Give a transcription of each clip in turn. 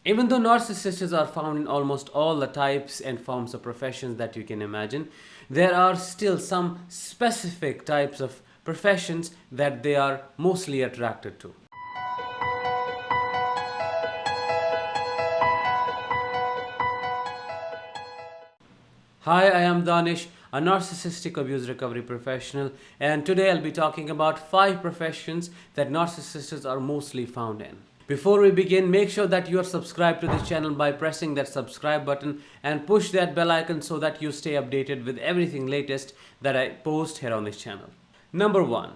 Even though narcissists are found in almost all the types and forms of professions that you can imagine, there are still some specific types of professions that they are mostly attracted to. Hi, I am Danish, a narcissistic abuse recovery professional, and today I'll be talking about 5 professions that narcissists are mostly found in. Before we begin, make sure that you are subscribed to this channel by pressing that subscribe button and push that bell icon so that you stay updated with everything latest that I post here on this channel. Number 1.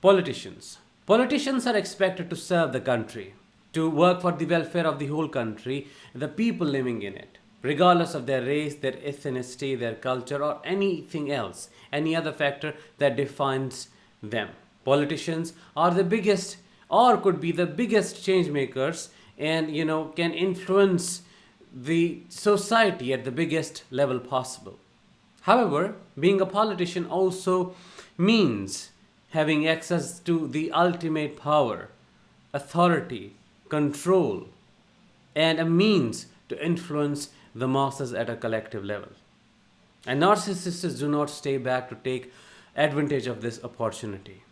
Politicians. Politicians are expected to serve the country, to work for the welfare of the whole country, the people living in it, regardless of their race, their ethnicity, their culture, or anything else, any other factor that defines them. Politicians are the biggest or could be the biggest change makers and can influence the society at the biggest level possible. However, being a politician also means having access to the ultimate power, authority, control, and a means to influence the masses at a collective level. And narcissists do not stay back to take advantage of this opportunity.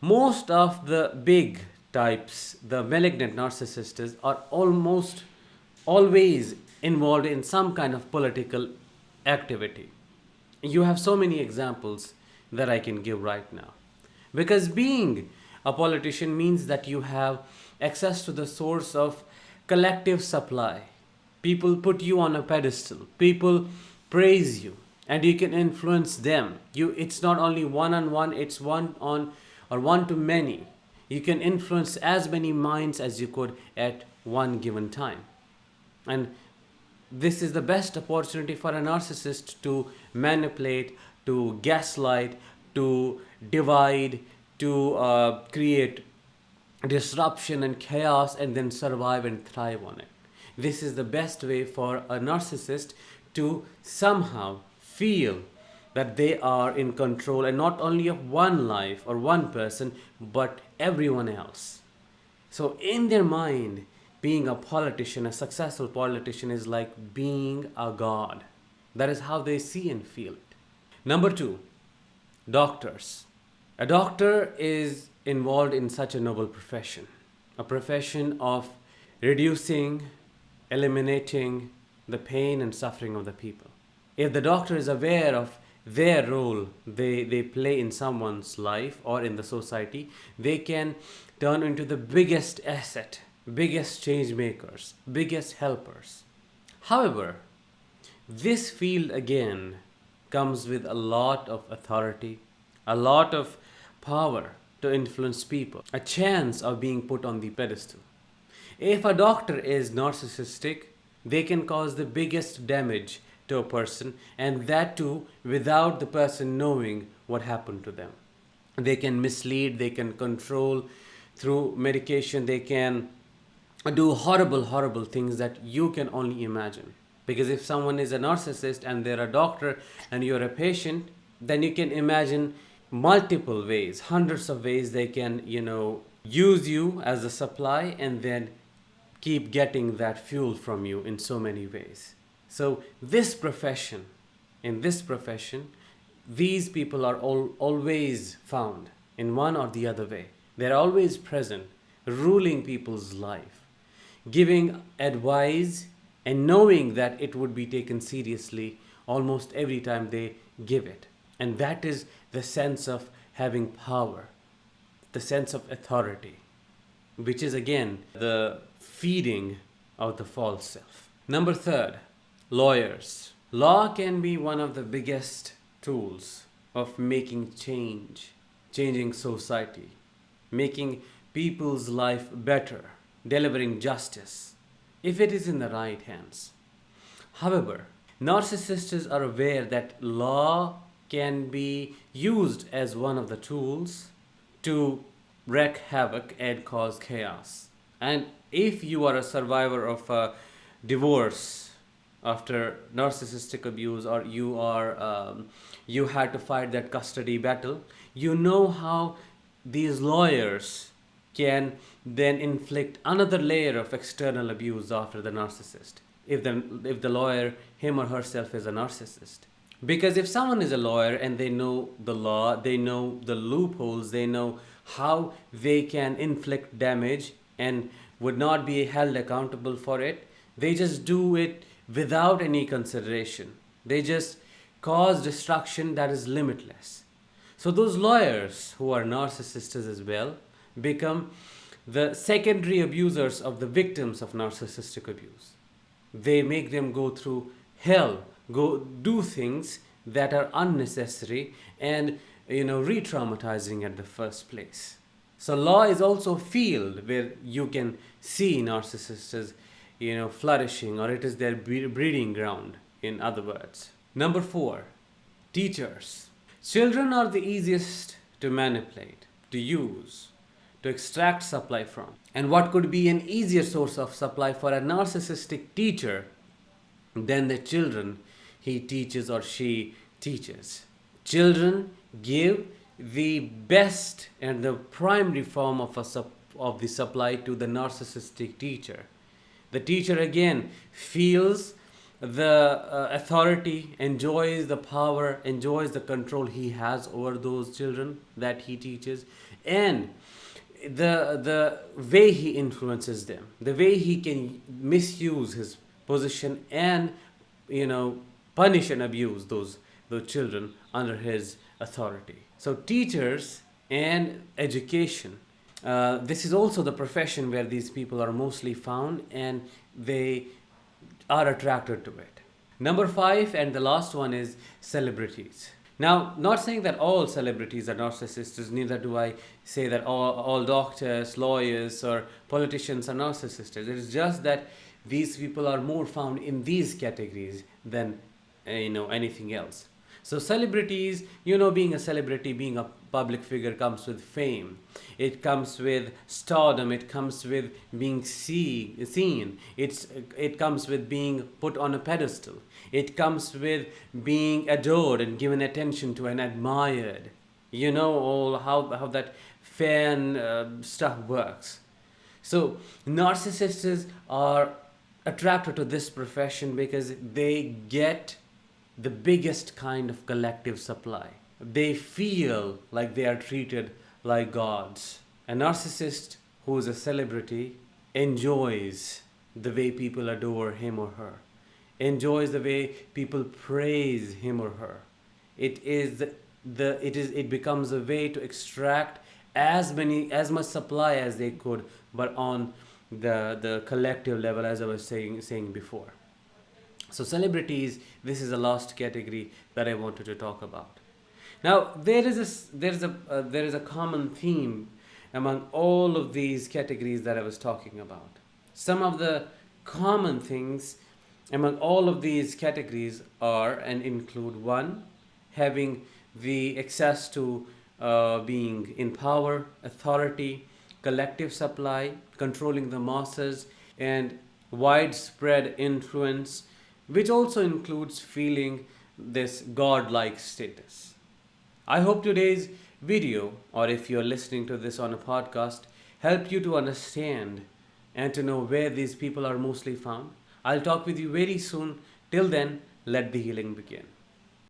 Most of the big types, the malignant narcissists, are almost always involved in some kind of political activity. You have so many examples that I can give right now. Because being a politician means that you have access to the source of collective supply. People put you on a pedestal. People praise you and you can influence them. It's not only one on one, it's one on or one to many. You can influence as many minds as you could at one given time. And this is the best opportunity for a narcissist to manipulate, to gaslight, to divide, to create disruption and chaos and then survive and thrive on it. This is the best way for a narcissist to somehow feel that they are in control and not only of one life or one person but everyone else. So in their mind, being a politician, a successful politician, is like being a god. That is how they see and feel it. Number 2, doctors. A doctor is involved in such a noble profession, a profession of reducing, eliminating the pain and suffering of the people. If the doctor is aware of their role they play in someone's life or in the society, they can turn into the biggest asset, biggest change makers, biggest helpers. However, this field again comes with a lot of authority, a lot of power to influence people, a chance of being put on the pedestal. If a doctor is narcissistic, they can cause the biggest damage to a person, and that too without the person knowing what happened to them. They can mislead, they can control through medication, they can do horrible, horrible things that you can only imagine. Because if someone is a narcissist and they're a doctor and you're a patient, then you can imagine multiple ways, hundreds of ways they can, use you as a supply and then keep getting that fuel from you in so many ways. So in this profession, these people are always found in one or the other way. They're always present, ruling people's life, giving advice and knowing that it would be taken seriously almost every time they give it. And that is the sense of having power, the sense of authority, which is again the feeding of the false self. Number 3, lawyers. Law can be one of the biggest tools of making change, changing society, making people's life better, delivering justice, if it is in the right hands. However, narcissists are aware that law can be used as one of the tools to wreak havoc and cause chaos. And if you are a survivor of a divorce after narcissistic abuse, or you had to fight that custody battle, you know how these lawyers can then inflict another layer of external abuse after the narcissist. If the lawyer, him or herself, is a narcissist. Because if someone is a lawyer and they know the law, they know the loopholes, they know how they can inflict damage and would not be held accountable for it, they just do it without any consideration. They just cause destruction that is limitless. So those lawyers who are narcissists as well become the secondary abusers of the victims of narcissistic abuse. They make them go through hell, go do things that are unnecessary and re-traumatizing at the first place. So law is also a field where you can see narcissists as flourishing, or it is their breeding ground, in other words. Number 4, teachers. Children are the easiest to manipulate, to use, to extract supply from. And what could be an easier source of supply for a narcissistic teacher than the children he teaches or she teaches? Children give the best and the primary form of the supply to the narcissistic teacher. The teacher again feels the authority, enjoys the power, enjoys the control he has over those children that he teaches, and the way he influences them, the way he can misuse his position and punish and abuse those children under his authority. So teachers and education, this is also the profession where these people are mostly found, and they are attracted to it. Number 5, and the last one, is celebrities. Now, not saying that all celebrities are narcissists, neither do I say that all doctors, lawyers, or politicians are narcissists. It is just that these people are more found in these categories than anything else. So celebrities, being a celebrity, being a public figure, comes with fame. It comes with stardom. It comes with being seen. It comes with being put on a pedestal. It comes with being adored and given attention to and admired. All how that fan stuff works. So narcissists are attracted to this profession because they get the biggest kind of collective supply. They feel like they are treated like gods. A narcissist who is a celebrity enjoys the way people adore him or her, enjoys the way people praise him or her. It becomes a way to extract as much supply as they could, but on the collective level, as I was saying before. So celebrities, this is the last category that I wanted to talk about. Now there is a common theme among all of these categories that I was talking about. Some of the common things among all of these categories are and include: 1, having the access to being in power, authority, collective supply, controlling the masses, and widespread influence, which also includes feeling this godlike status. I hope today's video, or if you're listening to this on a podcast, helped you to understand and to know where these people are mostly found. I'll talk with you very soon. Till then, let the healing begin.